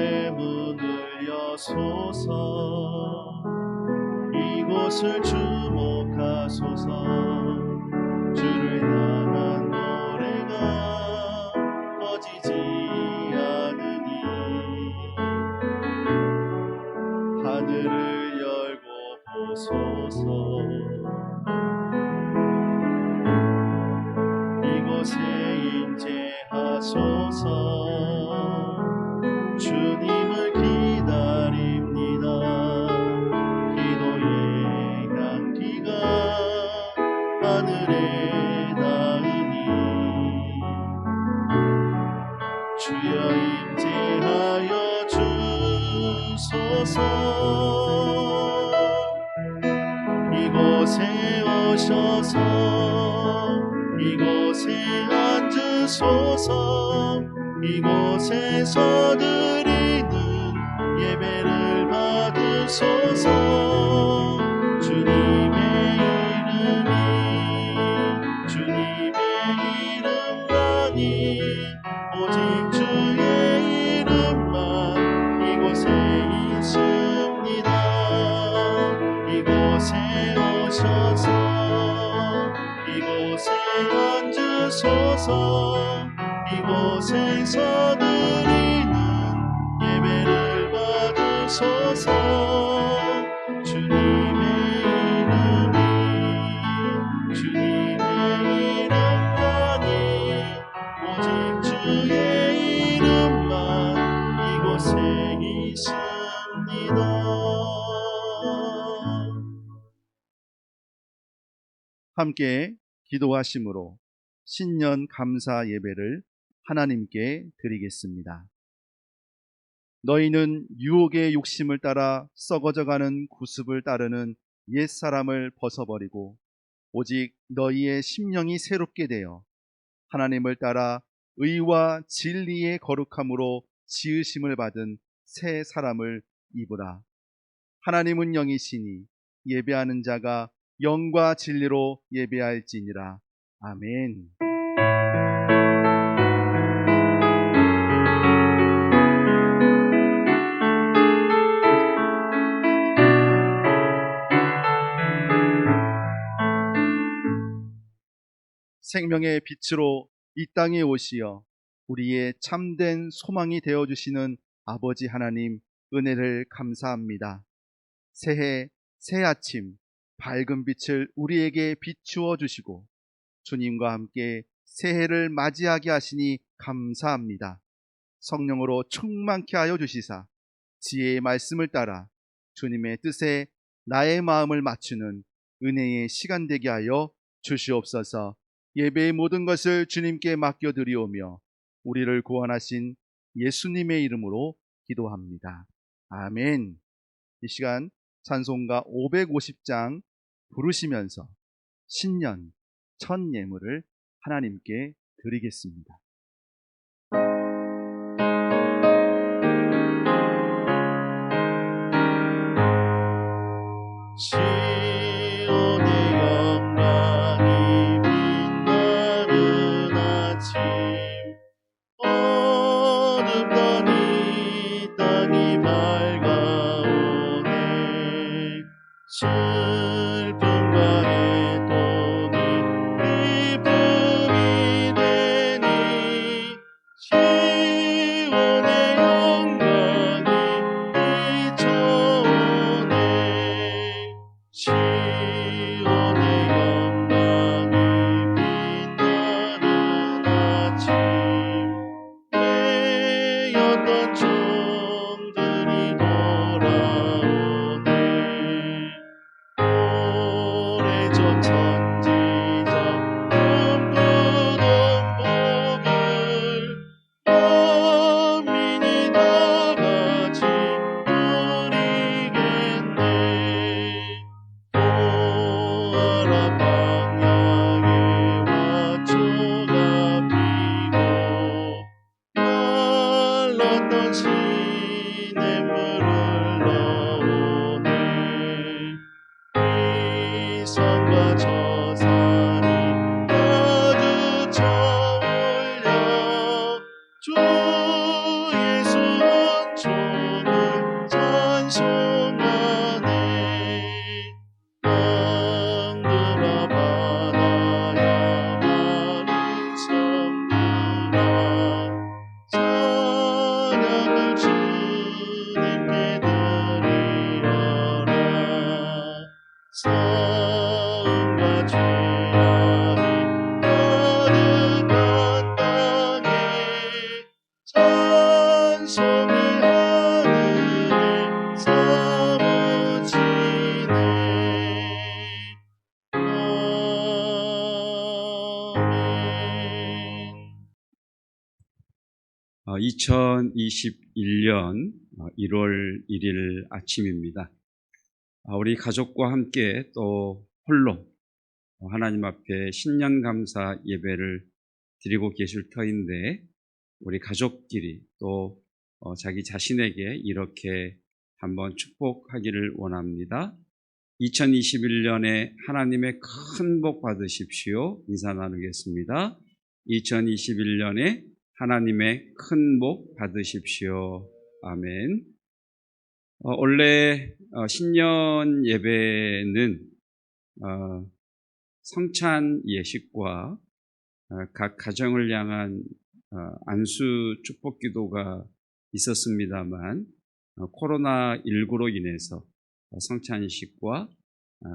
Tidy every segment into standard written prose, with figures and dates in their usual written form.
하늘의 문을 여소서. 이곳을 주목하소서. 주를 향한 노래가 꺼지지 않으니 하늘을 열고 보소서. 이곳에 임재하소서. 주님을 기다립니다. 기도의 향기가 하늘에 닿으니 주여 임재하여 주소서. 이곳에 오셔서 이곳에 앉으소서. 이곳에서 드리는 예배를 받으소서. 주님의 이름만이 오직 주의 이름만 이곳에 있습니다. 이곳에 오셔서 이곳에 앉으소서. 이곳에서 드리는 예배를 받으소서. 주님의 이름만이 오직 주의 이름만 이곳에 있습니다. 함께 기도하심으로 신년 감사 예배를 하나님께 드리겠습니다. 너희는 유혹의 욕심을 따라 썩어져가는 구습을 따르는 옛사람을 벗어버리고 오직 너희의 심령이 새롭게 되어 하나님을 따라 의와 진리의 거룩함으로 지으심을 받은 새 사람을 입으라. 하나님은 영이시니 예배하는 자가 영과 진리로 예배할지니라. 아멘. 생명의 빛으로 이 땅에 오시어 우리의 참된 소망이 되어주시는 아버지 하나님 은혜를 감사합니다. 새해 새 아침 밝은 빛을 우리에게 비추어 주시고 주님과 함께 새해를 맞이하게 하시니 감사합니다. 성령으로 충만케 하여 주시사 지혜의 말씀을 따라 주님의 뜻에 나의 마음을 맞추는 은혜의 시간 되게 하여 주시옵소서. 예배의 모든 것을 주님께 맡겨드리오며 우리를 구원하신 예수님의 이름으로 기도합니다. 아멘. 이 시간 찬송가 550장 부르시면서 신년 첫 예물을 하나님께 드리겠습니다. 시온의 영광이 빛나는 아침 어둡던 이 땅이 밝아오네. 슬픔과 애통이 기쁨이 되니 2021년 1월 1일 아침입니다. 우리 가족과 함께 또 홀로 하나님 앞에 신년 감사 예배를 드리고 계실 터인데, 우리 가족끼리 또 자기 자신에게 이렇게 한번 축복하기를 원합니다. 2021년에 하나님의 큰 복 받으십시오. 인사 나누겠습니다. 2021년에 하나님의 큰 복 받으십시오. 아멘. 원래 신년 예배는 성찬 예식과 각 가정을 향한 안수 축복 기도가 있었습니다만, 코로나19로 인해서 성찬 예식과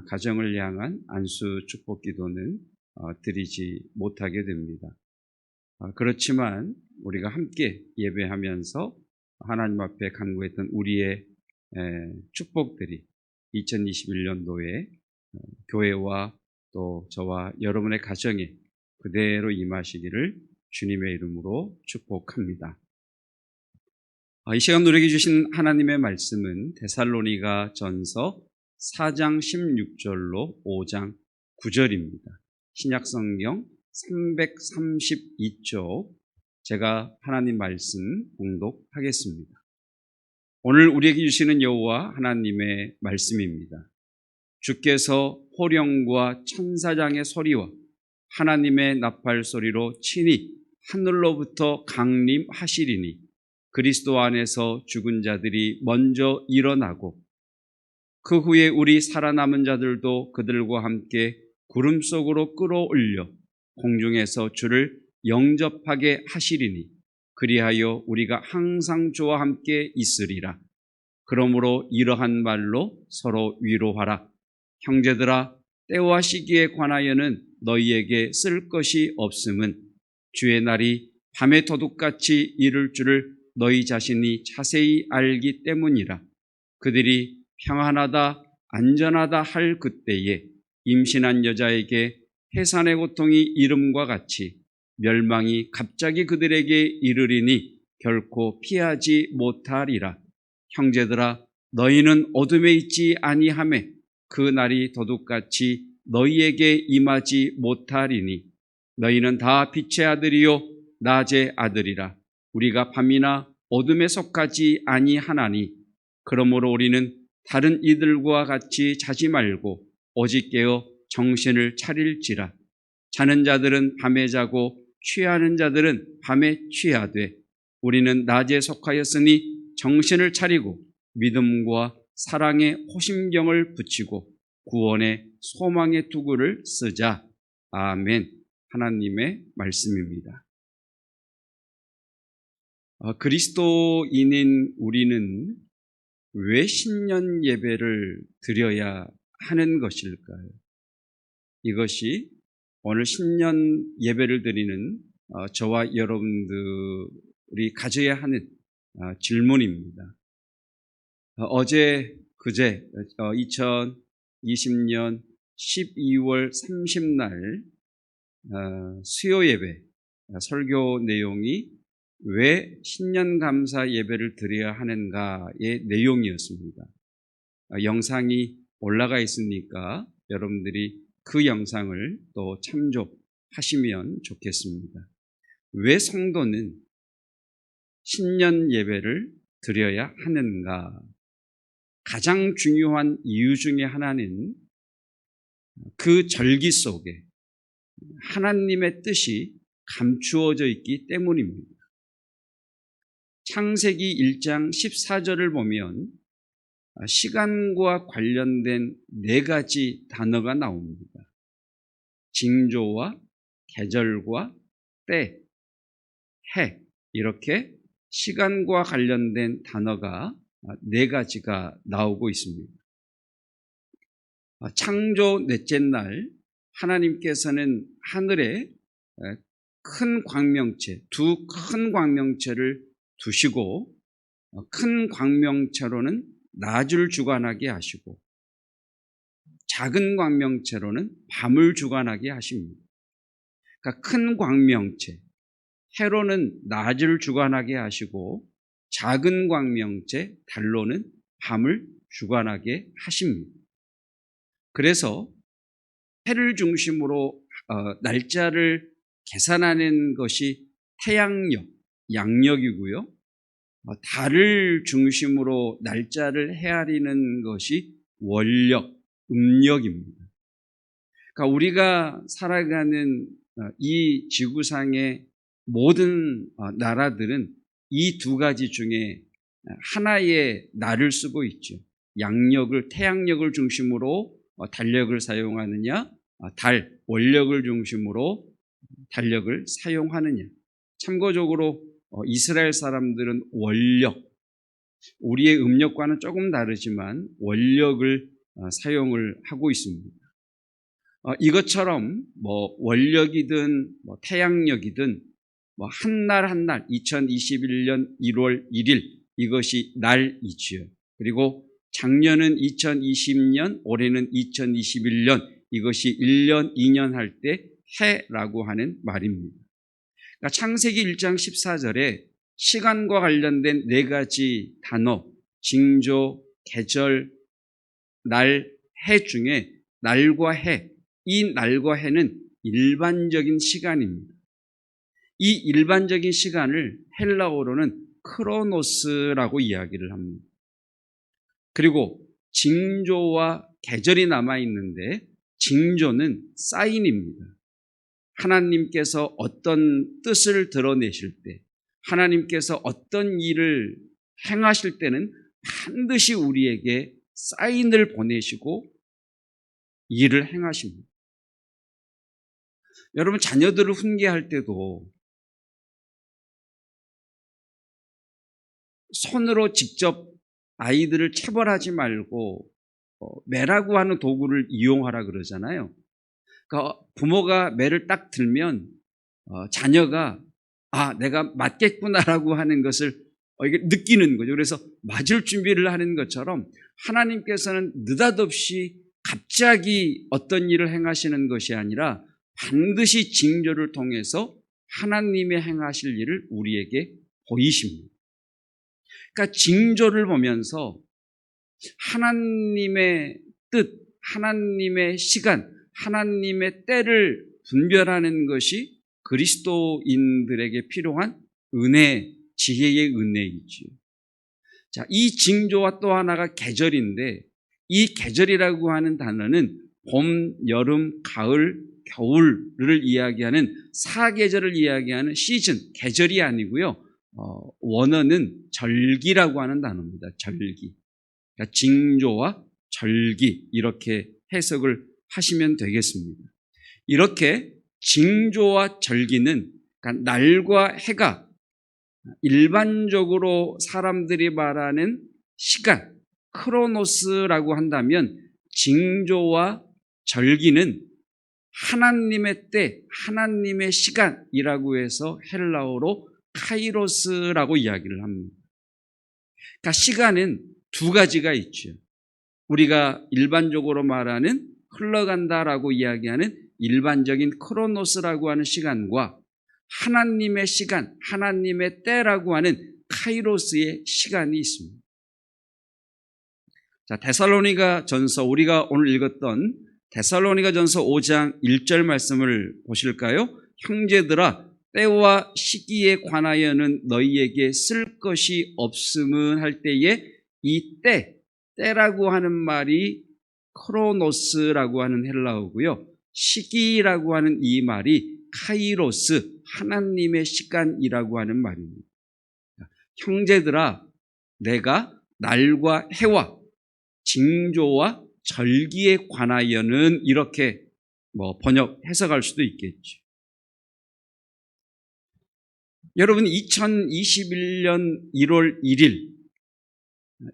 가정을 향한 안수 축복 기도는 드리지 못하게 됩니다. 그렇지만 우리가 함께 예배하면서 하나님 앞에 간구했던 우리의 축복들이 2021년도에 교회와 또 저와 여러분의 가정에 그대로 임하시기를 주님의 이름으로 축복합니다. 이 시간 우리에게 주신 하나님의 말씀은 데살로니가 전서 4장 16절로 5장 9절입니다. 신약성경 332쪽, 제가 하나님 말씀 봉독하겠습니다. 오늘 우리에게 주시는 여호와 하나님의 말씀입니다. 주께서 호령과 천사장의 소리와 하나님의 나팔 소리로 친히 하늘로부터 강림하시리니, 그리스도 안에서 죽은 자들이 먼저 일어나고 그 후에 우리 살아남은 자들도 그들과 함께 구름 속으로 끌어올려 공중에서 주를 영접하게 하시리니, 그리하여 우리가 항상 주와 함께 있으리라. 그러므로 이러한 말로 서로 위로하라. 형제들아, 때와 시기에 관하여는 너희에게 쓸 것이 없음은 주의 날이 밤의 도둑같이 이를 줄을 너희 자신이 자세히 알기 때문이라. 그들이 평안하다 안전하다 할 그때에 임신한 여자에게 해산의 고통이 이름과 같이 멸망이 갑자기 그들에게 이르리니 결코 피하지 못하리라. 형제들아, 너희는 어둠에 있지 아니하매 그 날이 도둑같이 너희에게 임하지 못하리니, 너희는 다 빛의 아들이요 낮의 아들이라. 우리가 밤이나 어둠에 속하지 아니하나니, 그러므로 우리는 다른 이들과 같이 자지 말고 오직 깨어 정신을 차릴지라. 자는 자들은 밤에 자고 취하는 자들은 밤에 취하되, 우리는 낮에 속하였으니 정신을 차리고 믿음과 사랑의 호심경을 붙이고 구원의 소망의 투구를 쓰자. 아멘. 하나님의 말씀입니다. 그리스도인인 우리는 왜 신년 예배를 드려야 하는 것일까요? 이것이 오늘 신년 예배를 드리는 저와 여러분들이 가져야 하는 질문입니다. 어제 그제 2020년 12월 30날 수요 예배 설교 내용이 왜 신년 감사 예배를 드려야 하는가의 내용이었습니다. 영상이 올라가 있으니까 여러분들이 그 영상을 또 참조하시면 좋겠습니다. 왜 성도는 신년 예배를 드려야 하는가? 가장 중요한 이유 중에 하나는 그 절기 속에 하나님의 뜻이 감추어져 있기 때문입니다. 창세기 1장 14절을 보면 시간과 관련된 4가지 단어가 나옵니다. 징조와 계절과 때, 해, 이렇게 시간과 관련된 단어가 4가지가 나오고 있습니다. 창조 넷째 날 하나님께서는 하늘에 큰 광명체, 2 큰 광명체를 두시고 큰 광명체로는 낮을 주관하게 하시고 작은 광명체로는 밤을 주관하게 하십니다. 그러니까 큰 광명체, 해로는 낮을 주관하게 하시고 작은 광명체 달로는 밤을 주관하게 하십니다. 그래서 해를 중심으로 날짜를 계산하는 것이 태양력, 양력이고요. 달을 중심으로 날짜를 헤아리는 것이 월력, 음력입니다. 그러니까 우리가 살아가는 이 지구상의 모든 나라들은 이 두 가지 중에 하나의 날을 쓰고 있죠. 양력을, 태양력을 중심으로 달력을 사용하느냐, 월력을 중심으로 달력을 사용하느냐. 참고적으로 이스라엘 사람들은 월력, 우리의 음력과는 조금 다르지만 월력을 사용을 하고 있습니다. 이것처럼 월력이든 태양력이든 한 날 한 날 2021년 1월 1일 이것이 날이지요. 그리고 작년은 2020년, 올해는 2021년 이것이 1년, 2년 할 때 해라고 하는 말입니다. 그러니까 창세기 1장 14절에 시간과 관련된 네 가지 단어, 징조, 계절, 날, 해 중에 날과 해, 이 날과 해는 일반적인 시간입니다. 이 일반적인 시간을 헬라어로는 크로노스라고 이야기를 합니다. 그리고 징조와 계절이 남아있는데 징조는 사인입니다. 하나님께서 어떤 뜻을 드러내실 때, 하나님께서 어떤 일을 행하실 때는 반드시 우리에게 사인을 보내시고 일을 행하십니다. 여러분, 자녀들을 훈계할 때도 손으로 직접 아이들을 체벌하지 말고 매라고 하는 도구를 이용하라 그러잖아요. 그러니까 부모가 매를 딱 들면 자녀가 내가 맞겠구나라고 하는 것을 이게 느끼는 거죠. 그래서 맞을 준비를 하는 것처럼 하나님께서는 느닷없이 갑자기 어떤 일을 행하시는 것이 아니라 반드시 징조를 통해서 하나님의 행하실 일을 우리에게 보이십니다. 그러니까 징조를 보면서 하나님의 뜻, 하나님의 시간, 하나님의 때를 분별하는 것이 그리스도인들에게 필요한 은혜, 지혜의 은혜이지요. 자, 이 징조와 또 하나가 계절인데 이 계절이라고 하는 단어는 봄, 여름, 가을, 겨울을 이야기하는 사계절을 이야기하는 시즌, 계절이 아니고요. 원어는 절기라고 하는 단어입니다. 절기. 그러니까 징조와 절기 이렇게 해석을 하시면 되겠습니다. 이렇게 징조와 절기는 그러니까 날과 해가 일반적으로 사람들이 말하는 시간, 크로노스라고 한다면 징조와 절기는 하나님의 때, 하나님의 시간이라고 해서 헬라어로 카이로스라고 이야기를 합니다. 그러니까 시간은 두 가지가 있죠. 우리가 일반적으로 말하는 흘러간다라고 이야기하는 일반적인 크로노스라고 하는 시간과 하나님의 시간, 하나님의 때라고 하는 카이로스의 시간이 있습니다. 자, 데살로니가 전서, 우리가 오늘 읽었던 데살로니가 전서 5장 1절 말씀을 보실까요? 형제들아, 때와 시기에 관하여는 너희에게 쓸 것이 없음은 할 때에 이 때라고 하는 말이 크로노스라고 하는 헬라어고요. 시기라고 하는 이 말이 카이로스, 하나님의 시간이라고 하는 말입니다. 형제들아, 내가 날과 해와 징조와 절기에 관하여는 이렇게 번역, 해석할 수도 있겠죠. 여러분, 2021년 1월 1일,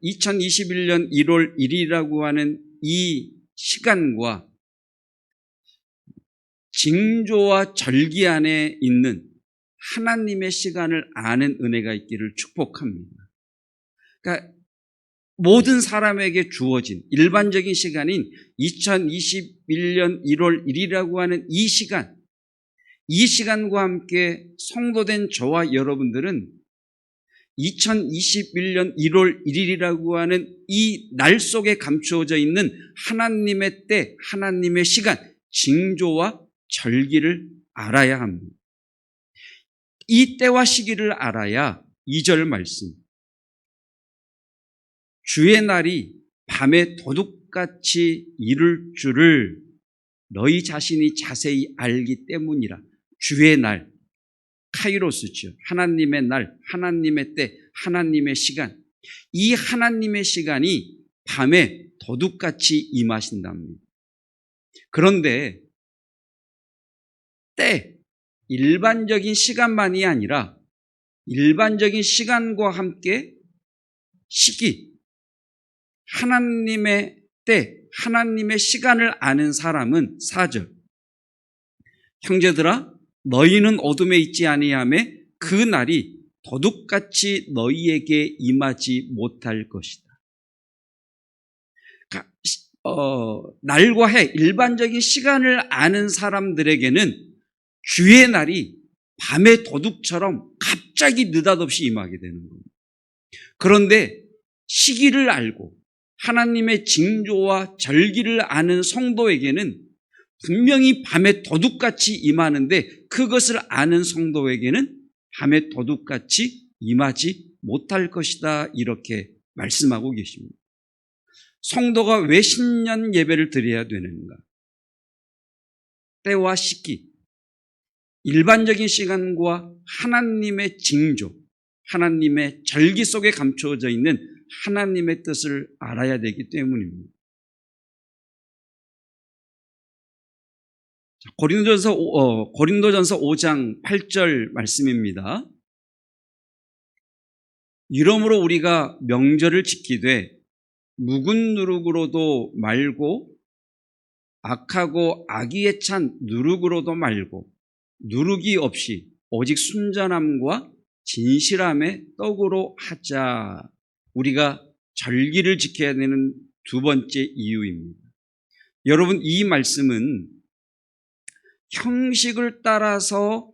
2021년 1월 1일이라고 하는 이 시간과 징조와 절기 안에 있는 하나님의 시간을 아는 은혜가 있기를 축복합니다. 그러니까 모든 사람에게 주어진 일반적인 시간인 2021년 1월 1일이라고 하는 이 시간, 이 시간과 함께 성도된 저와 여러분들은 2021년 1월 1일이라고 하는 이 날 속에 감추어져 있는 하나님의 때, 하나님의 시간, 징조와 절기를 알아야 합니다. 이 때와 시기를 알아야 2절 말씀, 주의 날이 밤에 도둑같이 이룰 줄을 너희 자신이 자세히 알기 때문이라. 주의 날, 카이로스죠. 하나님의 날, 하나님의 때, 하나님의 시간. 이 하나님의 시간이 밤에 도둑같이 임하신답니다. 그런데 때, 일반적인 시간만이 아니라 일반적인 시간과 함께 시기, 하나님의 때, 하나님의 시간을 아는 사람은 4절. 형제들아, 너희는 어둠에 있지 아니하매 그 날이 도둑같이 너희에게 임하지 못할 것이다. 날과 해, 일반적인 시간을 아는 사람들에게는 주의 날이 밤의 도둑처럼 갑자기 느닷없이 임하게 되는 겁니다. 그런데 시기를 알고 하나님의 징조와 절기를 아는 성도에게는 분명히 밤에 도둑같이 임하는데 그것을 아는 성도에게는 밤에 도둑같이 임하지 못할 것이다, 이렇게 말씀하고 계십니다. 성도가 왜 신년 예배를 드려야 되는가? 때와 시기, 일반적인 시간과 하나님의 징조, 하나님의 절기 속에 감추어져 있는 하나님의 뜻을 알아야 되기 때문입니다. 고린도전서 5장 8절 말씀입니다. 이러므로 우리가 명절을 지키되 묵은 누룩으로도 말고 악하고 악의에 찬 누룩으로도 말고 누룩이 없이 오직 순전함과 진실함의 떡으로 하자. 우리가 절기를 지켜야 되는 두 번째 이유입니다. 여러분, 이 말씀은 형식을 따라서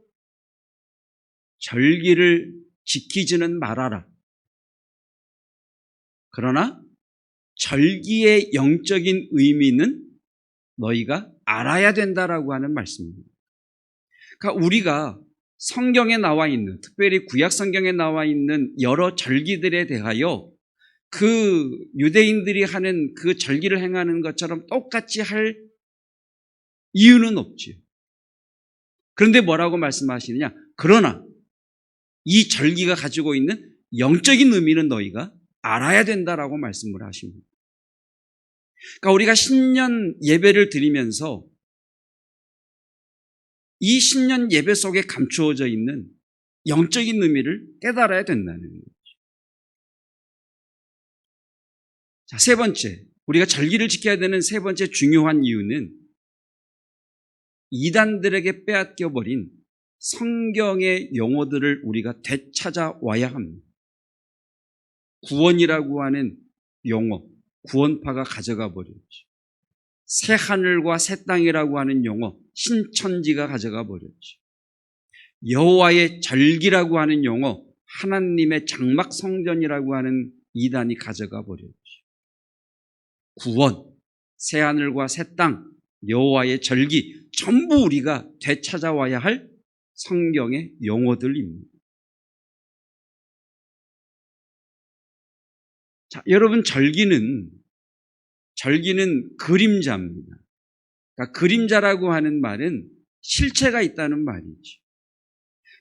절기를 지키지는 말아라. 그러나 절기의 영적인 의미는 너희가 알아야 된다라고 하는 말씀입니다. 그러니까 우리가 성경에 나와 있는, 특별히 구약 성경에 나와 있는 여러 절기들에 대하여 그 유대인들이 하는 그 절기를 행하는 것처럼 똑같이 할 이유는 없지요. 그런데 뭐라고 말씀하시느냐? 그러나 이 절기가 가지고 있는 영적인 의미는 너희가 알아야 된다라고 말씀을 하십니다. 그러니까 우리가 신년 예배를 드리면서 이 신년 예배 속에 감추어져 있는 영적인 의미를 깨달아야 된다는 거죠. 자, 세 번째, 우리가 절기를 지켜야 되는 세 번째 중요한 이유는 이단들에게 빼앗겨버린 성경의 용어들을 우리가 되찾아와야 합니다. 구원이라고 하는 용어, 구원파가 가져가 버렸죠. 새 하늘과 새 땅이라고 하는 용어, 신천지가 가져가 버렸죠. 여호와의 절기라고 하는 용어, 하나님의 장막 성전이라고 하는 이단이 가져가 버렸죠. 구원, 새 하늘과 새 땅, 여호와의 절기, 전부 우리가 되찾아와야 할 성경의 용어들입니다. 자, 여러분, 절기는 그림자입니다. 그러니까 그림자라고 하는 말은 실체가 있다는 말이죠.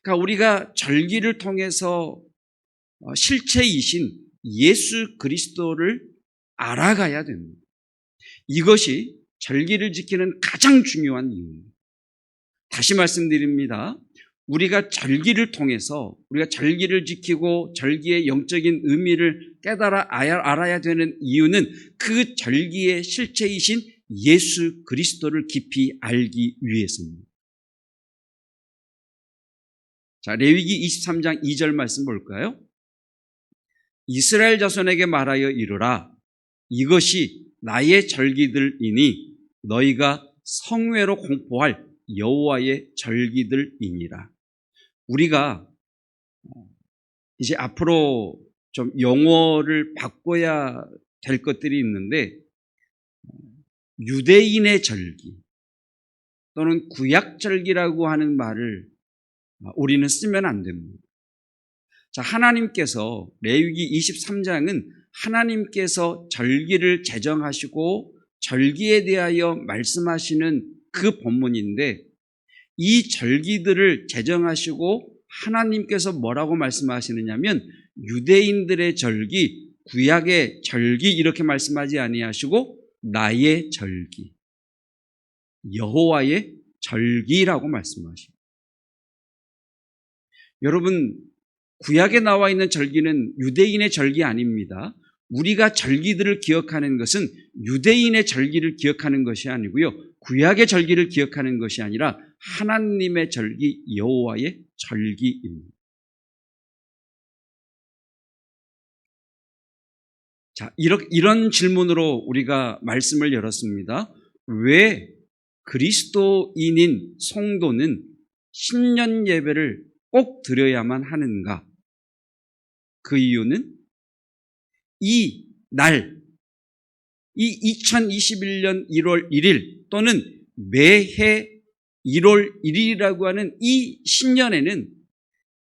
그러니까 우리가 절기를 통해서 실체이신 예수 그리스도를 알아가야 됩니다. 이것이 절기를 지키는 가장 중요한 이유입니다. 다시 말씀드립니다. 우리가 절기를 통해서 우리가 절기를 지키고 절기의 영적인 의미를 깨달아 알아야 되는 이유는 그 절기의 실체이신 예수 그리스도를 깊이 알기 위해서입니다. 자, 레위기 23장 2절 말씀 볼까요? 이스라엘 자손에게 말하여 이르라. 이것이 나의 절기들이니 너희가 성회로 공포할 여호와의 절기들이니라. 우리가 이제 앞으로 좀 용어를 바꿔야 될 것들이 있는데, 유대인의 절기 또는 구약절기라고 하는 말을 우리는 쓰면 안 됩니다. 자, 하나님께서 레위기 23장은 하나님께서 절기를 제정하시고 절기에 대하여 말씀하시는 그 본문인데, 이 절기들을 제정하시고 하나님께서 뭐라고 말씀하시느냐면 유대인들의 절기, 구약의 절기 이렇게 말씀하지 아니하시고 나의 절기, 여호와의 절기라고 말씀하십니다. 여러분, 구약에 나와 있는 절기는 유대인의 절기 아닙니다. 우리가 절기들을 기억하는 것은 유대인의 절기를 기억하는 것이 아니고요, 구약의 절기를 기억하는 것이 아니라 하나님의 절기, 여호와의 절기입니다. 자, 이런 질문으로 우리가 말씀을 열었습니다. 왜 그리스도인인 성도는 신년 예배를 꼭 드려야만 하는가? 그 이유는 이 2021년 1월 1일 또는 매해 1월 1일이라고 하는 이 신년에는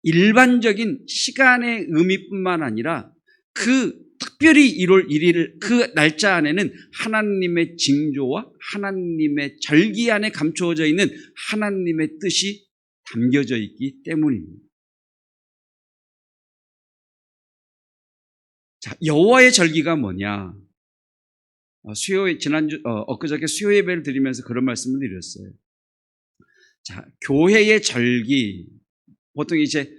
일반적인 시간의 의미뿐만 아니라 그 특별히 1월 1일 그 날짜 안에는 하나님의 징조와 하나님의 절기 안에 감추어져 있는 하나님의 뜻이 담겨져 있기 때문입니다. 자, 여호와의 절기가 뭐냐? 엊그저께 수요 예배를 드리면서 그런 말씀을 드렸어요. 자, 교회의 절기, 보통 이제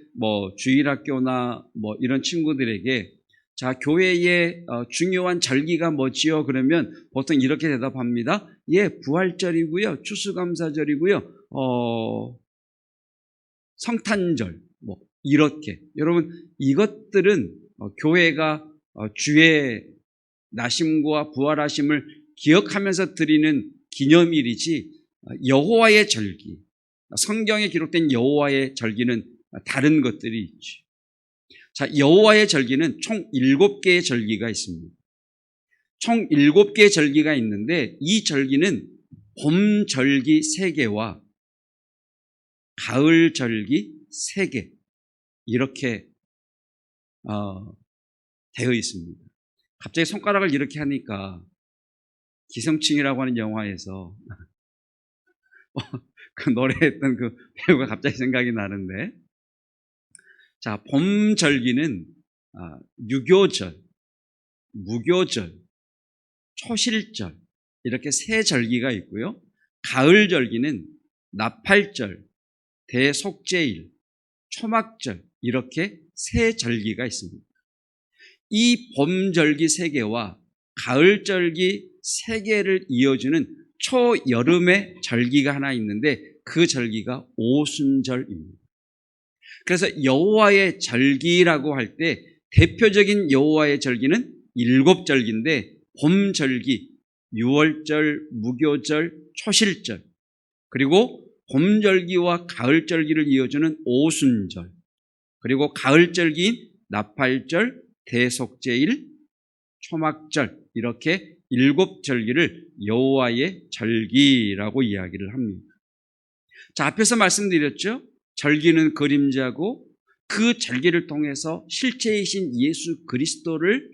주일학교나 이런 친구들에게 자, 교회의 중요한 절기가 뭐지요? 그러면 보통 이렇게 대답합니다. 예, 부활절이고요, 추수감사절이고요, 성탄절, 이렇게. 여러분, 이것들은 교회가 주의 나심과 부활하심을 기억하면서 드리는 기념일이지, 여호와의 절기, 성경에 기록된 여호와의 절기는 다른 것들이 있죠. 자, 여호와의 절기는 총 7개의 절기가 있습니다. 총 7개의 절기가 있는데, 이 절기는 봄 절기 3개와 가을 절기 3개 이렇게 되어 있습니다. 갑자기 손가락을 이렇게 하니까 기생충이라고 하는 영화에서 그 노래했던 그 배우가 갑자기 생각이 나는데, 자, 봄 절기는 유교절, 무교절, 초실절 이렇게 3절기가 있고요. 가을 절기는 나팔절, 대속죄일, 초막절 이렇게 3절기가 있습니다. 이 봄절기 3개와 가을절기 3개를 이어주는 초여름의 절기가 하나 있는데, 그 절기가 오순절입니다. 그래서 여호와의 절기라고 할 때 대표적인 여호와의 절기는 7절기인데, 봄절기, 유월절, 무교절, 초실절, 그리고 봄절기와 가을절기를 이어주는 오순절, 그리고 가을절기인 나팔절, 대속죄일, 초막절 이렇게 7절기를 여호와의 절기라고 이야기를 합니다. 자, 앞에서 말씀드렸죠. 절기는 그림자고 그 절기를 통해서 실체이신 예수 그리스도를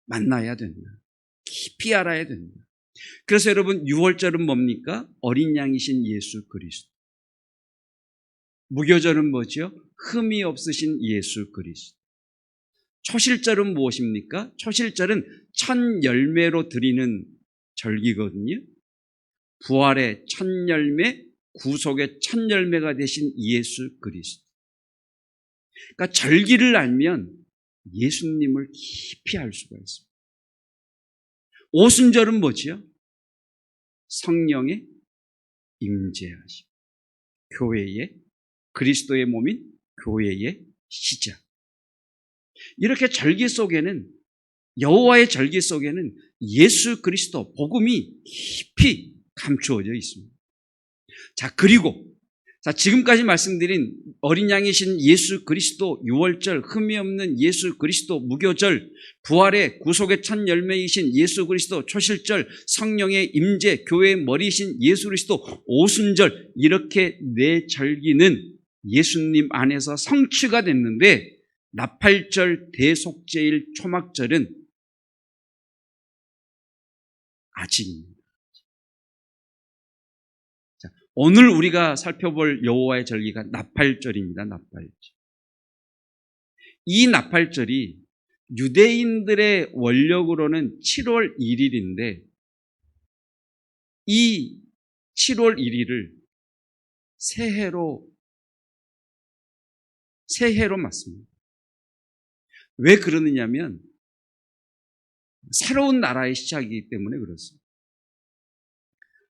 만나야 된다. 깊이 알아야 된다. 그래서 여러분, 6월절은 뭡니까? 어린 양이신 예수 그리스도. 무교절은 뭐죠? 흠이 없으신 예수 그리스도. 초실절은 무엇입니까? 초실절은 첫 열매로 드리는 절기거든요. 부활의 첫 열매, 구속의 첫 열매가 되신 예수 그리스도. 그러니까 절기를 알면 예수님을 깊이 알 수가 있습니다. 오순절은 뭐지요? 성령의 임재하심. 교회의, 그리스도의 몸인 교회의 시작. 이렇게 절기 속에는, 여호와의 절기 속에는 예수 그리스도 복음이 깊이 감추어져 있습니다. 자, 그리고 지금까지 말씀드린 어린 양이신 예수 그리스도, 유월절, 흠이 없는 예수 그리스도, 무교절, 부활의 구속의 첫 열매이신 예수 그리스도, 초실절, 성령의 임재, 교회의 머리이신 예수 그리스도, 오순절, 이렇게 네 절기는 예수님 안에서 성취가 됐는데, 나팔절, 대속제일, 초막절은 아직입니다. 오늘 우리가 살펴볼 여호와의 절기가 나팔절입니다. 나팔절. 이 나팔절이 유대인들의 원력으로는 7월 1일인데 이 7월 1일을 새해로 맞습니다. 왜 그러느냐면 새로운 나라의 시작이기 때문에 그렇습니다.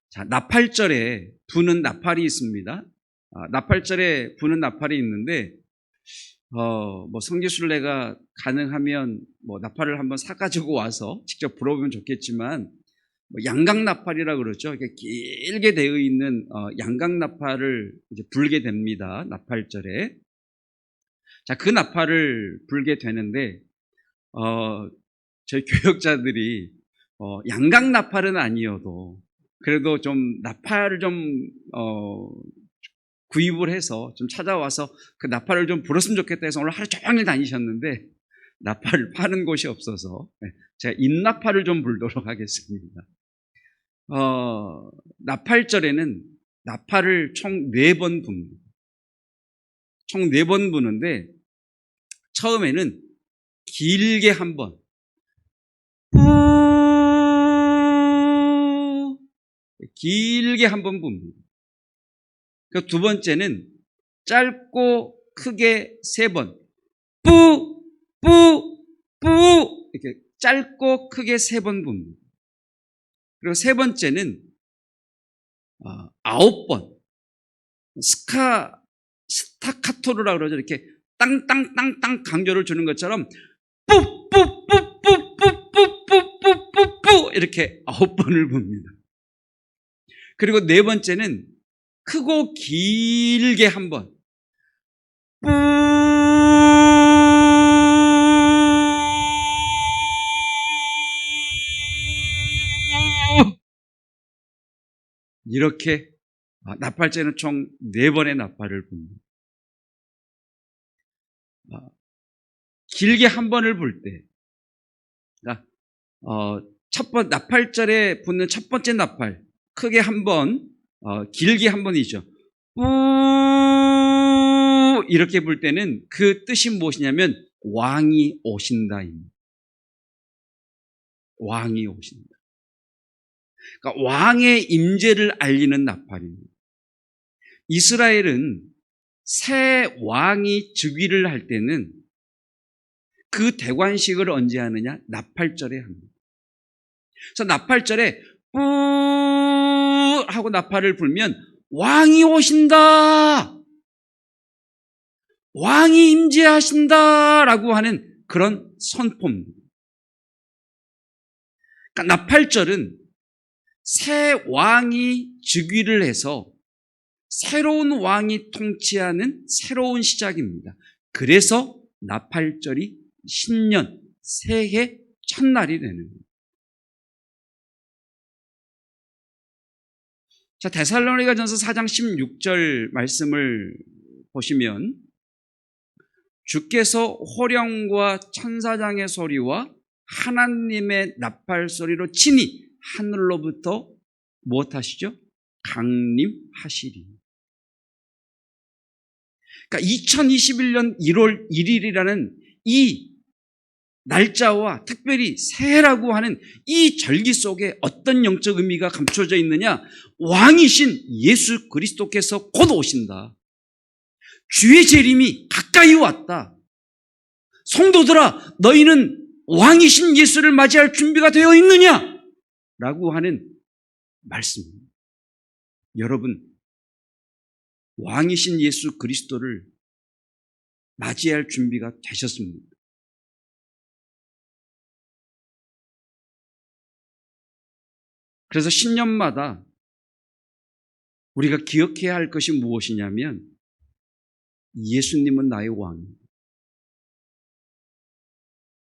자, 나팔절에 부는 나팔이 있습니다. 나팔절에 부는 나팔이 있는데, 성지순례가 가능하면 나팔을 한번 사가지고 와서 직접 불어보면 좋겠지만, 양강나팔이라 그러죠. 이렇게 길게 되어 있는 양강나팔을 이제 불게 됩니다. 나팔절에. 자, 그 나팔을 불게 되는데, 저희 교역자들이 양강나팔은 아니어도 그래도 좀 나팔을 좀 구입을 해서 좀 찾아와서 그 나팔을 좀 불었으면 좋겠다 해서 오늘 하루 종일 다니셨는데 나팔을 파는 곳이 없어서 제가 인나팔을 좀 불도록 하겠습니다. 나팔절에는 나팔을 총 4번 붑니다. 총 4번 부는데 처음에는 길게 한 번, 길게 한 번 붑니다. 그 두 번째는 짧고 크게 3번, 뿌, 뿌, 뿌, 이렇게 짧고 크게 3번 붑니다. 그리고 세 번째는 9번, 스타카토르라 그러죠. 이렇게 땅땅땅땅 강조를 주는 것처럼 뿌뿌뿌뿌뿌뿌뿌뿌뿌뿌 이렇게 9번을 붑니다. 그리고 네 번째는 크고 길게 한 번, 이렇게 나팔째는 총 4번의 나팔을 붑니다. 길게 한 번을 불 때, 나팔절에 붙는 첫 번째 나팔, 크게 한 번, 길게 한 번이죠. 이렇게 불 때는 그 뜻이 무엇이냐면 왕이 오신다입니다. 왕이 오신다. 그러니까 왕의 임재를 알리는 나팔입니다. 이스라엘은 새 왕이 즉위를 할 때는 그 대관식을 언제 하느냐? 나팔절에 합니다. 그래서 나팔절에 뿌 하고 나팔을 불면 왕이 오신다, 왕이 임재하신다라고 하는 그런 선포입니다. 그러니까 나팔절은 새 왕이 즉위를 해서 새로운 왕이 통치하는 새로운 시작입니다. 그래서 나팔절이 신년, 새해 첫날이 되는 거예요. 자, 데살로니가전서 4장 16절 말씀을 보시면 주께서 호령과 천사장의 소리와 하나님의 나팔 소리로 친히 하늘로부터 무엇하시죠? 강림하시리. 그러니까 2021년 1월 1일이라는 이 날짜와 특별히 새해라고 하는 이 절기 속에 어떤 영적 의미가 감춰져 있느냐? 왕이신 예수 그리스도께서 곧 오신다. 주의 재림이 가까이 왔다. 성도들아, 너희는 왕이신 예수를 맞이할 준비가 되어 있느냐? 라고 하는 말씀입니다. 여러분, 왕이신 예수 그리스도를 맞이할 준비가 되셨습니다. 그래서 신년마다 우리가 기억해야 할 것이 무엇이냐면 예수님은 나의 왕입니다.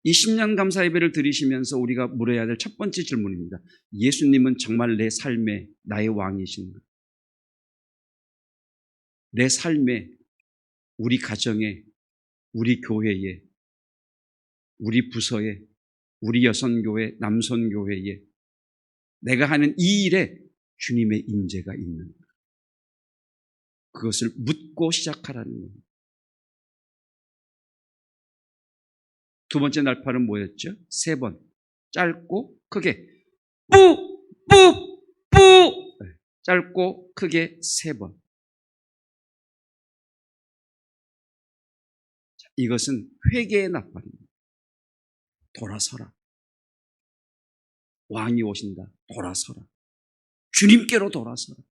이 10년 감사 예배를 드리시면서 우리가 물어야 될 첫 번째 질문입니다. 예수님은 정말 내 삶에 나의 왕이신가? 내 삶에, 우리 가정에, 우리 교회에, 우리 부서에, 우리 여선교회, 남선교회에 내가 하는 이 일에 주님의 임재가 있는가? 그것을 묻고 시작하라는 겁니다. 두 번째 날파는 뭐였죠? 3번. 짧고 크게 뿌! 뿌! 뿌! 짧고 크게 3번. 이것은 회개의 나팔입니다. 돌아서라. 왕이 오신다. 돌아서라. 주님께로 돌아서라.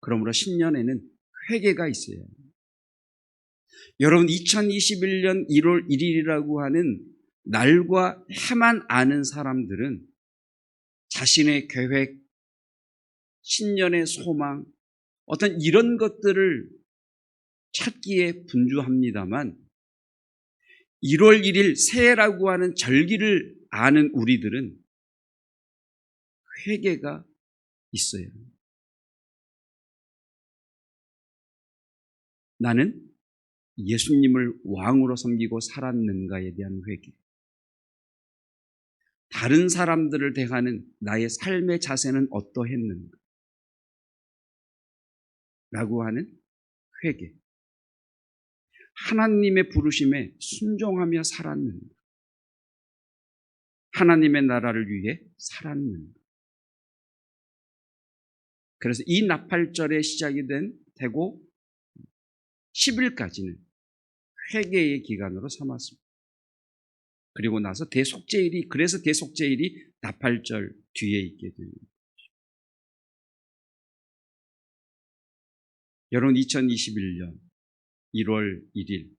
그러므로 신년에는 회개가 있어야 합니다. 여러분 2021년 1월 1일이라고 하는 날과 해만 아는 사람들은 자신의 계획, 신년의 소망, 어떤 이런 것들을 찾기에 분주합니다만 1월 1일 새해라고 하는 절기를 아는 우리들은 회개가 있어요. 나는 예수님을 왕으로 섬기고 살았는가에 대한 회개. 다른 사람들을 대하는 나의 삶의 자세는 어떠했는가? 라고 하는 회개. 하나님의 부르심에 순종하며 살았는가? 하나님의 나라를 위해 살았는가? 그래서 이 나팔절의 시작이 되고 10일까지는 회개의 기간으로 삼았습니다. 그리고 나서 그래서 대속죄일이 나팔절 뒤에 있게 됩니다. 여러분 2021년 1월 1일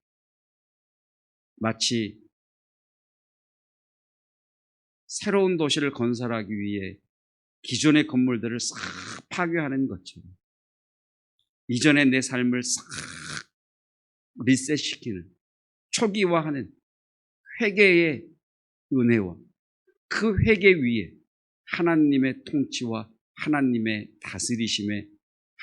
마치 새로운 도시를 건설하기 위해 기존의 건물들을 싹 파괴하는 것처럼 이전의 내 삶을 싹 리셋시키는, 초기화하는 회개의 은혜와 그 회개 위에 하나님의 통치와 하나님의 다스리심에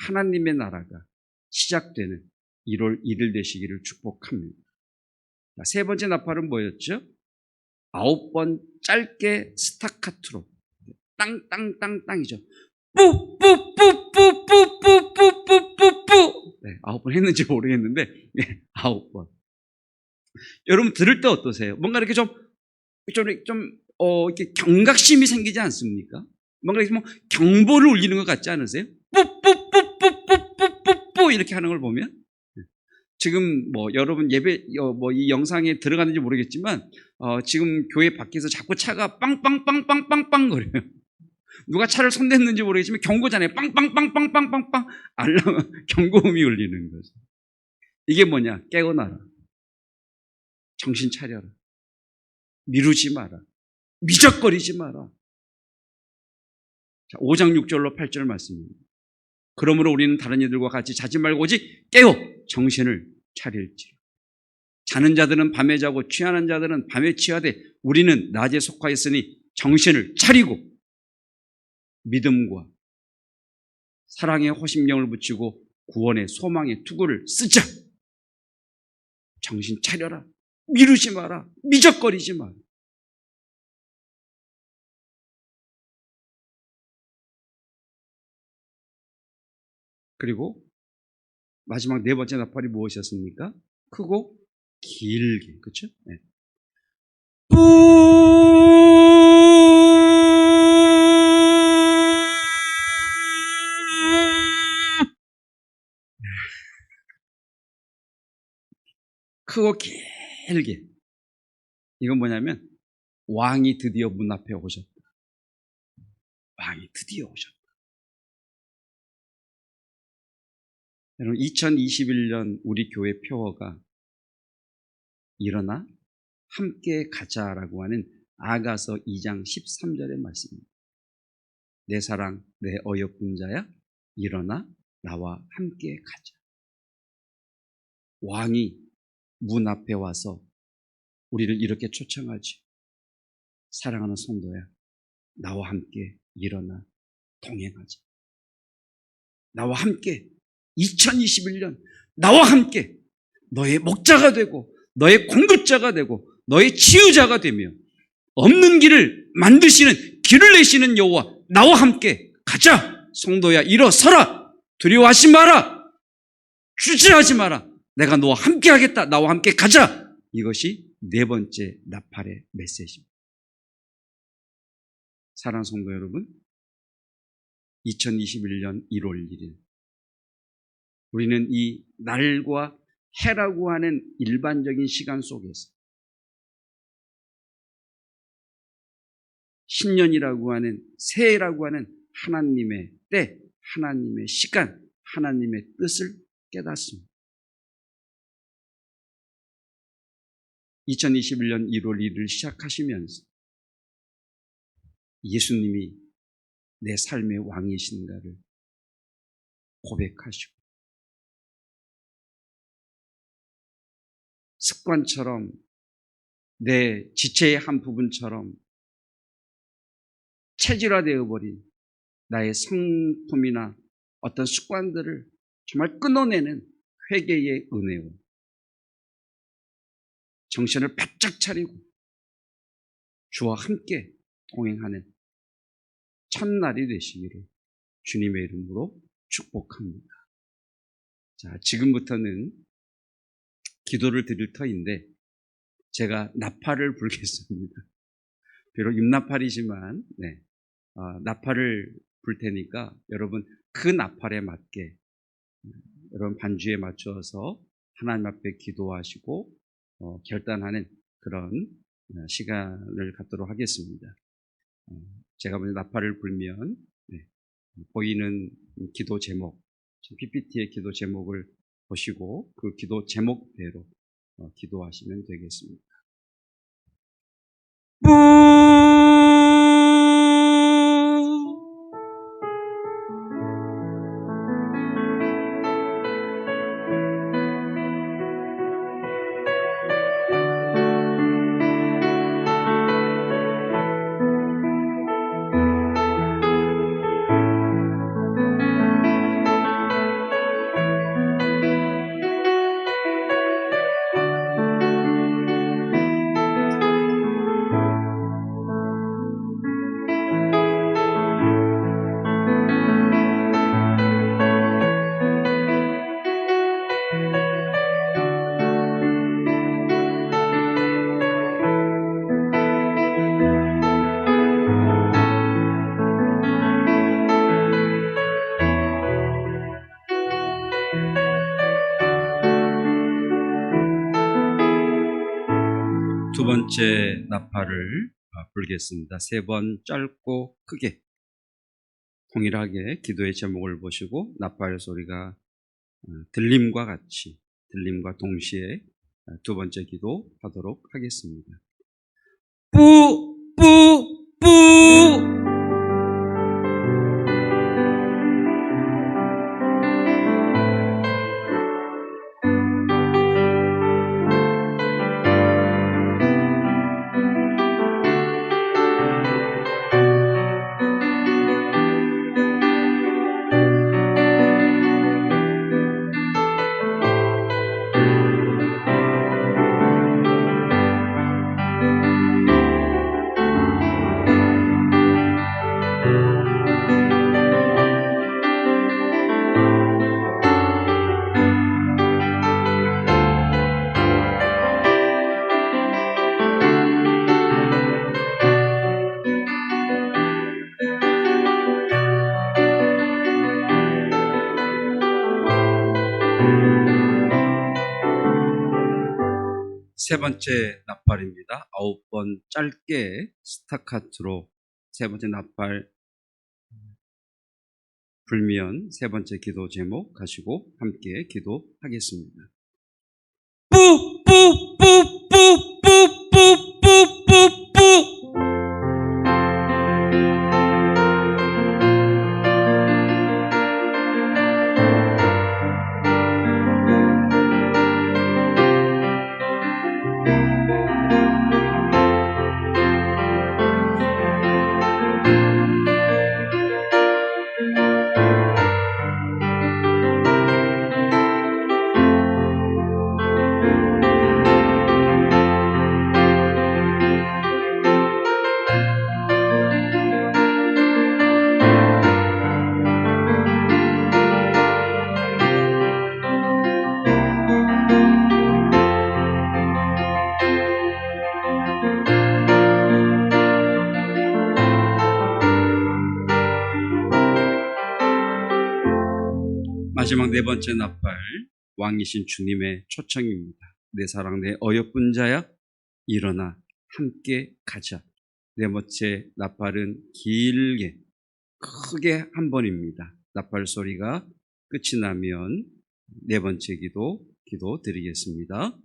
하나님의 나라가 시작되는 1월 1일 되시기를 축복합니다. 세 번째 나팔은 뭐였죠? 9번 짧게 스타카토로 땅땅땅땅이죠. 뿌뿌뿌뿌뿌뿌뿌뿌뿌뿌. 네, 9번 했는지 모르겠는데 9번. 여러분 들을 때 어떠세요? 뭔가 이렇게 이렇게 경각심이 생기지 않습니까? 뭔가 이렇게 경보를 울리는 것 같지 않으세요? 뿌뿌뿌뿌뿌뿌뿌뿌 이렇게 하는 걸 보면 지금 여러분 예배 이 영상에 들어가는지 모르겠지만 지금 교회 밖에서 자꾸 차가 빵빵빵빵빵빵 거려요. 누가 차를 손댔는지 모르겠지만 경고잖아요. 빵빵빵빵빵빵빵 알람 경고음이 울리는 거죠. 이게 뭐냐? 깨어나라. 정신 차려라. 미루지 마라. 미적거리지 마라. 자, 5장 6절로 8절 말씀입니다. 그러므로 우리는 다른 이들과 같이 자지 말고 오직 깨어 정신을 차릴지라. 자는 자들은 밤에 자고 취하는 자들은 밤에 취하되 우리는 낮에 속하였으니 정신을 차리고 믿음과 사랑의 호심령을 붙이고 구원의 소망의 투구를 쓰자. 정신 차려라. 미루지 마라. 미적거리지 마라. 그리고 마지막 네 번째 나팔이 무엇이었습니까? 크고 길게, 그렇죠? 네. 크고 길게. 이건 뭐냐면 왕이 드디어 문 앞에 오셨다. 왕이 드디어 오셨다. 여러분 2021년 우리 교회 표어가 일어나 함께 가자라고 하는 아가서 2장 13절의 말씀입니다. 내 사랑, 내 어여쁜 자야, 일어나 나와 함께 가자. 왕이 문 앞에 와서 우리를 이렇게 초청하지. 사랑하는 성도야, 나와 함께 일어나 동행하자. 나와 함께 2021년 나와 함께 너의 목자가 되고 너의 공급자가 되고 너의 치유자가 되며 없는 길을 만드시는 길을 내시는 여호와 나와 함께 가자. 성도야, 일어서라. 두려워하지 마라. 주저하지 마라. 내가 너와 함께 하겠다. 나와 함께 가자. 이것이 네 번째 나팔의 메시지입니다. 사랑하는 성도 여러분, 2021년 1월 1일 우리는 이 날과 해라고 하는 일반적인 시간 속에서 신년이라고 하는 새해라고 하는 하나님의 때, 하나님의 시간, 하나님의 뜻을 깨닫습니다. 2021년 1월 1일 시작하시면서 예수님이 내 삶의 왕이신가를 고백하시고 습관처럼 내 지체의 한 부분처럼 체질화되어 버린 나의 성품이나 어떤 습관들을 정말 끊어내는 회개의 은혜로 정신을 바짝 차리고 주와 함께 동행하는 첫날이 되시기를 주님의 이름으로 축복합니다. 자, 지금부터는 기도를 드릴 터인데 제가 나팔을 불겠습니다. 비록 입나팔이지만 나팔을 불 테니까 여러분 그 나팔에 맞게 여러분 반주에 맞추어서 하나님 앞에 기도하시고 결단하는 그런 시간을 갖도록 하겠습니다. 제가 먼저 나팔을 불면 보이는 기도 제목, PPT의 기도 제목을 보시고 그 기도 제목대로 기도하시면 되겠습니다. 두 번째 나팔을 불겠습니다. 세 번 짧고 크게 동일하게 기도의 제목을 보시고 나팔 소리가 들림과 같이 들림과 동시에 두 번째 기도 하도록 하겠습니다. 뿌 뿌 뿌 세 번째 나팔입니다. 9번 짧게 스타카트로 세 번째 나팔 불면 세 번째 기도 제목 가시고 함께 기도하겠습니다. 뿌뿌뿌뿌뿌뿌뿌뿌뿌뿌 마지막 네 번째 나팔, 왕이신 주님의 초청입니다. 내 사랑 내 어여쁜 자야 일어나 함께 가자. 네 번째 나팔은 길게 크게 한 번입니다. 나팔 소리가 끝이 나면 네 번째 기도 드리겠습니다.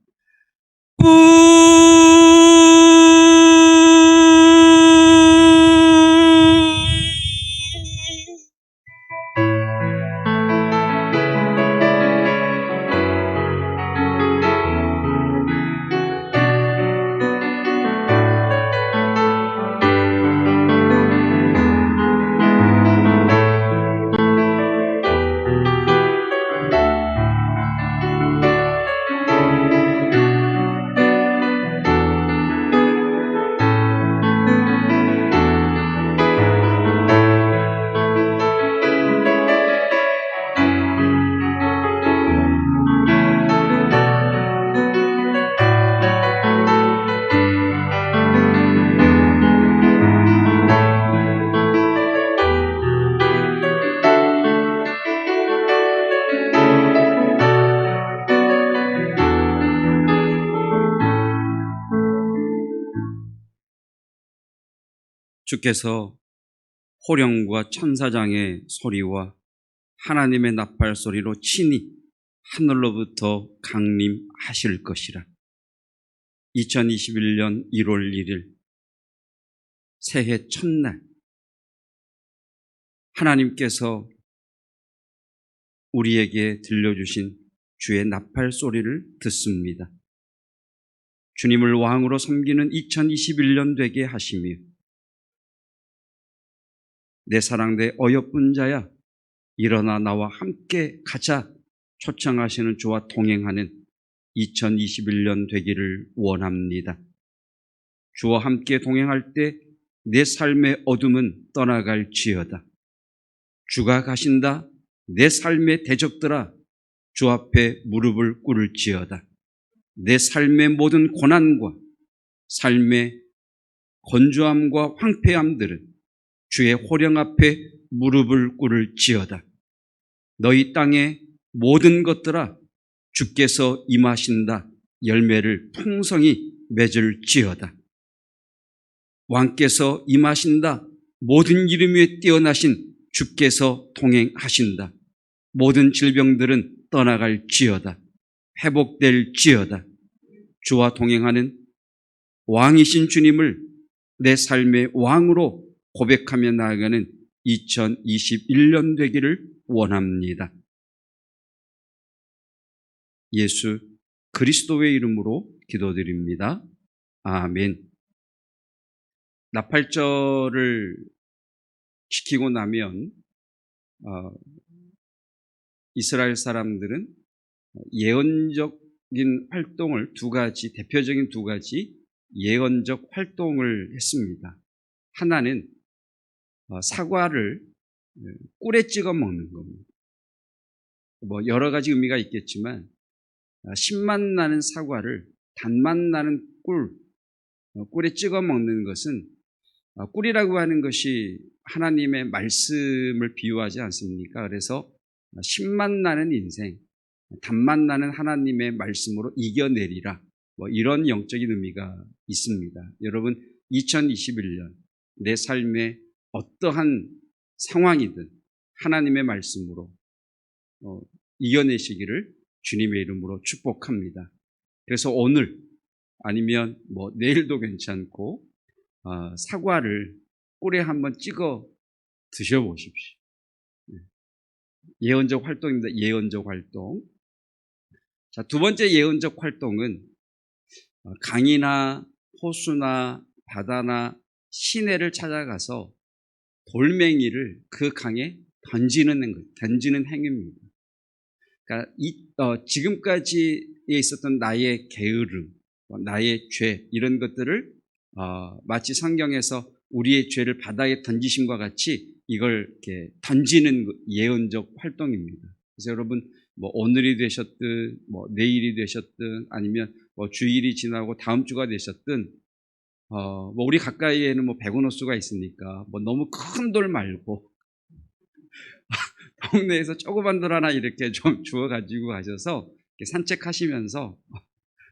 주께서 호령과 천사장의 소리와 하나님의 나팔 소리로 친히 하늘로부터 강림하실 것이라. 2021년 1월 1일 새해 첫날 하나님께서 우리에게 들려주신 주의 나팔 소리를 듣습니다. 주님을 왕으로 섬기는 2021년 되게 하시며 내 사랑 내 어여쁜 자야 일어나 나와 함께 가자 초청하시는 주와 동행하는 2021년 되기를 원합니다. 주와 함께 동행할 때 내 삶의 어둠은 떠나갈지어다. 주가 가신다. 내 삶의 대적들아 주 앞에 무릎을 꿇을지어다. 내 삶의 모든 고난과 삶의 건조함과 황폐함들은 주의 호령 앞에 무릎을 꿇을지어다. 너희 땅의 모든 것들아 주께서 임하신다. 열매를 풍성히 맺을지어다. 왕께서 임하신다. 모든 이름 위에 뛰어나신 주께서 동행하신다. 모든 질병들은 떠나갈지어다. 회복될지어다. 주와 동행하는 왕이신 주님을 내 삶의 왕으로 고백하며 나아가는 2021년 되기를 원합니다. 예수 그리스도의 이름으로 기도드립니다. 아멘. 나팔절을 지키고 나면 이스라엘 사람들은 예언적인 활동을 대표적인 두 가지 예언적 활동을 했습니다. 하나는 사과를 꿀에 찍어 먹는 겁니다. 여러 가지 의미가 있겠지만 신맛 나는 사과를 단맛 나는 꿀에 찍어 먹는 것은 꿀이라고 하는 것이 하나님의 말씀을 비유하지 않습니까? 그래서 신맛 나는 인생, 단맛 나는 하나님의 말씀으로 이겨내리라. 이런 영적인 의미가 있습니다. 여러분 2021년 내 삶의 어떠한 상황이든 하나님의 말씀으로 이겨내시기를 주님의 이름으로 축복합니다. 그래서 오늘 아니면 내일도 괜찮고 사과를 꿀에 한번 찍어 드셔보십시오. 예언적 활동입니다. 예언적 활동. 자, 두 번째 예언적 활동은 강이나 호수나 바다나 시내를 찾아가서 돌멩이를 그 강에 던지는 행위입니다. 그러니까 지금까지에 있었던 나의 게으름, 나의 죄 이런 것들을 마치 성경에서 우리의 죄를 바다에 던지심과 같이 이걸 이렇게 던지는 예언적 활동입니다. 그래서 여러분 오늘이 되셨든 내일이 되셨든 아니면 주일이 지나고 다음 주가 되셨든 우리 가까이에는 백운호수가 있으니까 너무 큰 돌 말고 동네에서 조그만 돌 하나 이렇게 좀 주워 가지고 가셔서 이렇게 산책하시면서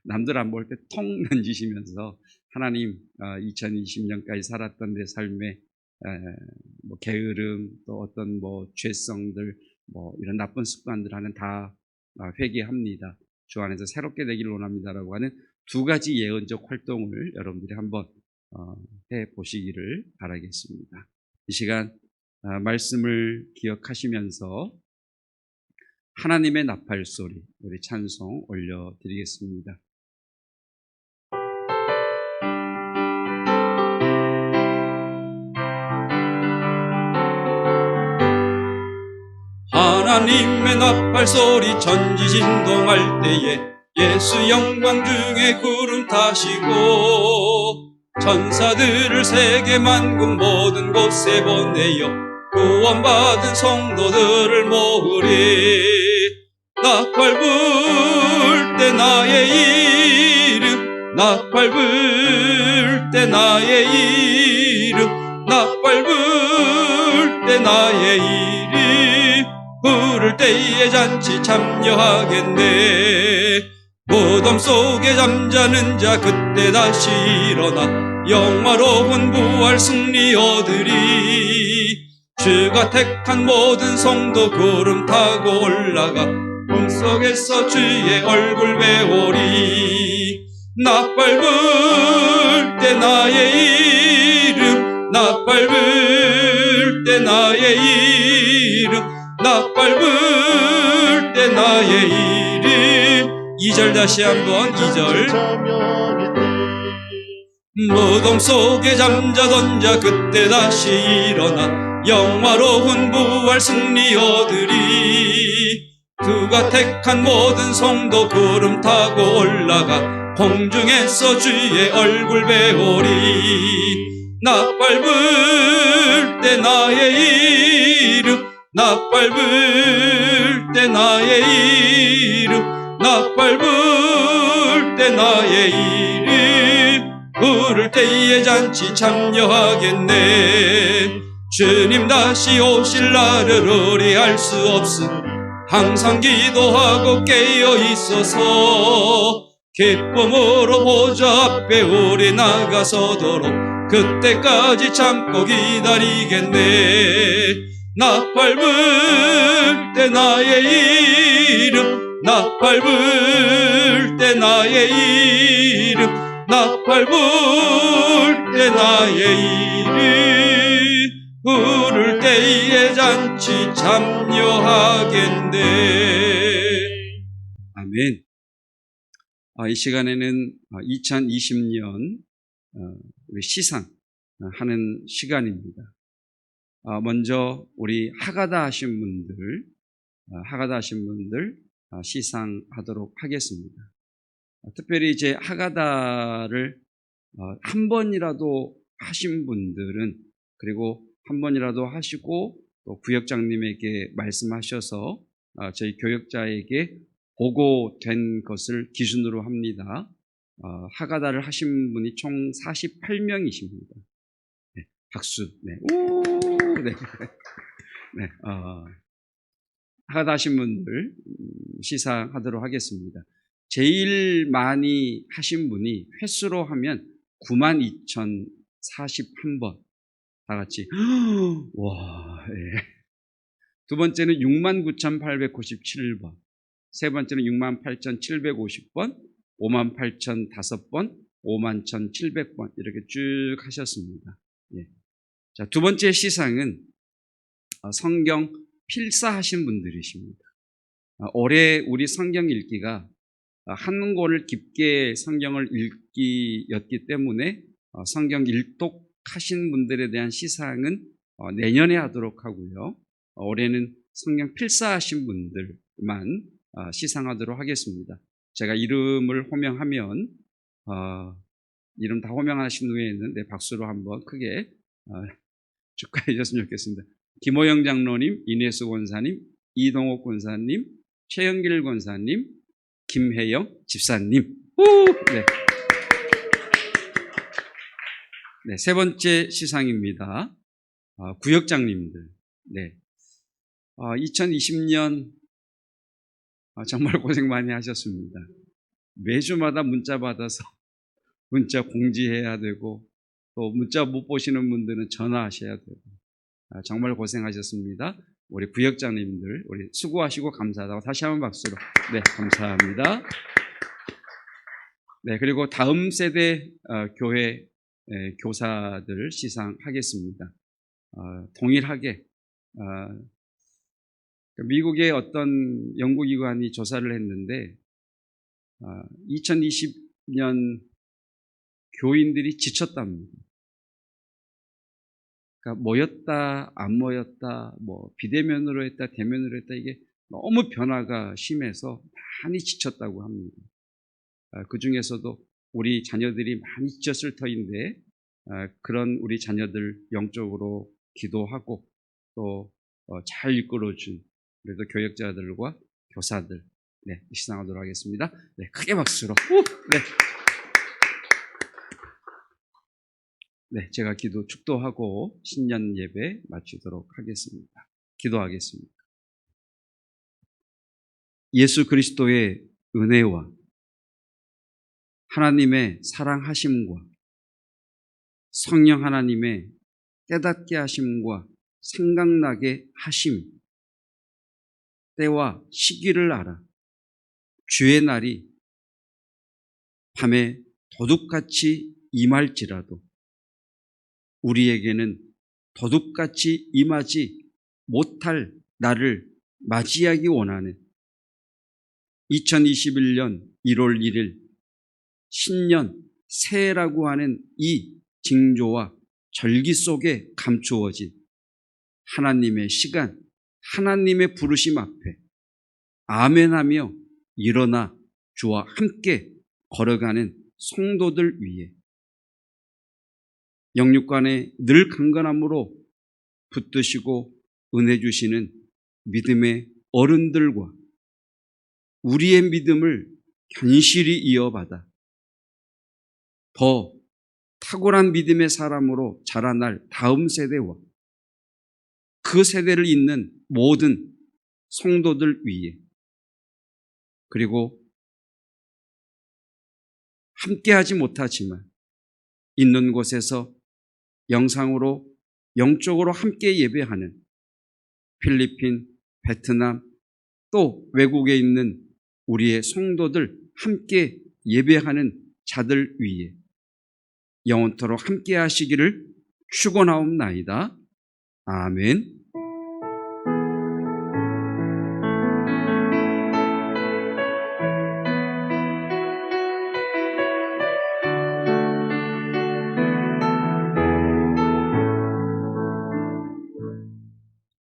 남들 안 볼 때 통 던지시면서 하나님 2020년까지 살았던 내 삶에 뭐 게으름 또 어떤 뭐 죄성들 뭐 이런 나쁜 습관들 하는 다 회개합니다. 주 안에서 새롭게 되기를 원합니다라고 하는 두 가지 예언적 활동을 여러분들이 한번 해 보시기를 바라겠습니다. 이 시간 말씀을 기억하시면서 하나님의 나팔 소리 우리 찬송 올려드리겠습니다. 하나님의 나팔 소리 전지진동할 때에 예수 영광 중에 구름 타시고 천사들을 세계 만국 모든 곳에 보내어 구원받은 성도들을 모으리. 나팔 불 때 나의 이름 나팔 불 때 나의 이름 나팔 불 때 나의 이름 부를 때에 잔치 참여하겠네. 무덤 속에 잠자는 자 그때 다시 일어나 영화로운 부활 승리 얻으리. 주가 택한 모든 성도 구름 타고 올라가 꿈속에서 주의 얼굴 배우리. 나팔 불 때 나의 이름 나팔 불 때 나의 이름 나팔 불 때 나의 이름. 2절 다시 한번 2절. 무덤 속에 잠자던 자 그때 다시 일어나 영화로운 부활 승리 얻으리. 그가 택한 모든 성도 구름 타고 올라가 공중에서 주의 얼굴 배우리. 나팔 불 때 나의 이름 나팔 불 때 나의 이름 나팔 불 때 나의 이름 부를 때에 잔치 참여하겠네. 주님 다시 오실 날을 의뢰할 수 없으니 항상 기도하고 깨어 있어서 기쁨으로 보좌 앞에 우리 나가서도록 그때까지 참고 기다리겠네. 나팔 불 때 나의 이름 나팔 불 때 나의 이름 나팔 불 때 나의 이름 부를 때에 잔치 참여하겠네. 아멘. 이 시간에는 2020년 우리 시상하는 시간입니다. 먼저 우리 하가다 하신 분들 시상하도록 하겠습니다. 특별히 이제 하가다를 한 번이라도 하신 분들은 그리고 한 번이라도 하시고 또 구역장님에게 말씀하셔서 저희 교역자에게 보고된 것을 기준으로 합니다. 하가다를 하신 분이 총 48명이십니다. 네, 박수. 네. 오, 네. 네. 하가다 하신 분들 시상하도록 하겠습니다. 제일 많이 하신 분이 횟수로 하면 92,041번. 다 같이. 와, 예. 두 번째는 69,897번. 세 번째는 68,750번. 58,005번. 51,700번. 이렇게 쭉 하셨습니다. 예. 자, 두 번째 시상은 성경 필사하신 분들이십니다. 올해 우리 성경 읽기가 한 권을 깊게 성경을 읽기였기 때문에 성경 일독하신 분들에 대한 시상은 내년에 하도록 하고요. 올해는 성경 필사하신 분들만 시상하도록 하겠습니다. 제가 이름을 호명하면 이름 다 호명하신 후에는 내 박수로 한번 크게 축하해 주셨으면 좋겠습니다. 김호영 장로님, 이내수 권사님, 이동옥 권사님, 최영길 권사님, 김혜영 집사님. 네. 네, 세 번째 시상입니다. 구역장님들. 네. 2020년 정말 고생 많이 하셨습니다. 매주마다 문자 받아서 문자 공지해야 되고 또 문자 못 보시는 분들은 전화하셔야 되고 정말 고생하셨습니다. 우리 구역장님들 우리 수고하시고 감사하다고 다시 한번 박수로 네 감사합니다. 네 그리고 다음 세대 교회 교사들 시상하겠습니다. 동일하게 미국의 어떤 연구기관이 조사를 했는데 2020년 교인들이 지쳤답니다. 그러니까 모였다 안 모였다 뭐 비대면으로 했다 대면으로 했다 이게 너무 변화가 심해서 많이 지쳤다고 합니다. 그 중에서도 우리 자녀들이 많이 지쳤을 터인데 그런 우리 자녀들 영적으로 기도하고 또 잘 이끌어준 그래도 교역자들과 교사들 네 시상하도록 하겠습니다. 네 크게 박수로 네. 네, 제가 축도하고 신년 예배 마치도록 하겠습니다. 기도하겠습니다. 예수 그리스도의 은혜와 하나님의 사랑하심과 성령 하나님의 깨닫게 하심과 생각나게 하심, 때와 시기를 알아 주의 날이 밤에 도둑같이 임할지라도 우리에게는 도둑같이 임하지 못할 날을 맞이하기 원하는 2021년 1월 1일 신년 새해라고 하는 이 징조와 절기 속에 감추어진 하나님의 시간, 하나님의 부르심 앞에 아멘하며 일어나 주와 함께 걸어가는 성도들 위해 영육간에 늘 강건함으로 붙드시고 은혜 주시는 믿음의 어른들과 우리의 믿음을 견실히 이어받아 더 탁월한 믿음의 사람으로 자라날 다음 세대와 그 세대를 잇는 모든 성도들 위해 그리고 함께하지 못하지만 있는 곳에서 영상으로 영적으로 함께 예배하는 필리핀, 베트남 또 외국에 있는 우리의 성도들 함께 예배하는 자들 위에 영원토록 함께 하시기를 축원하옵나이다. 아멘.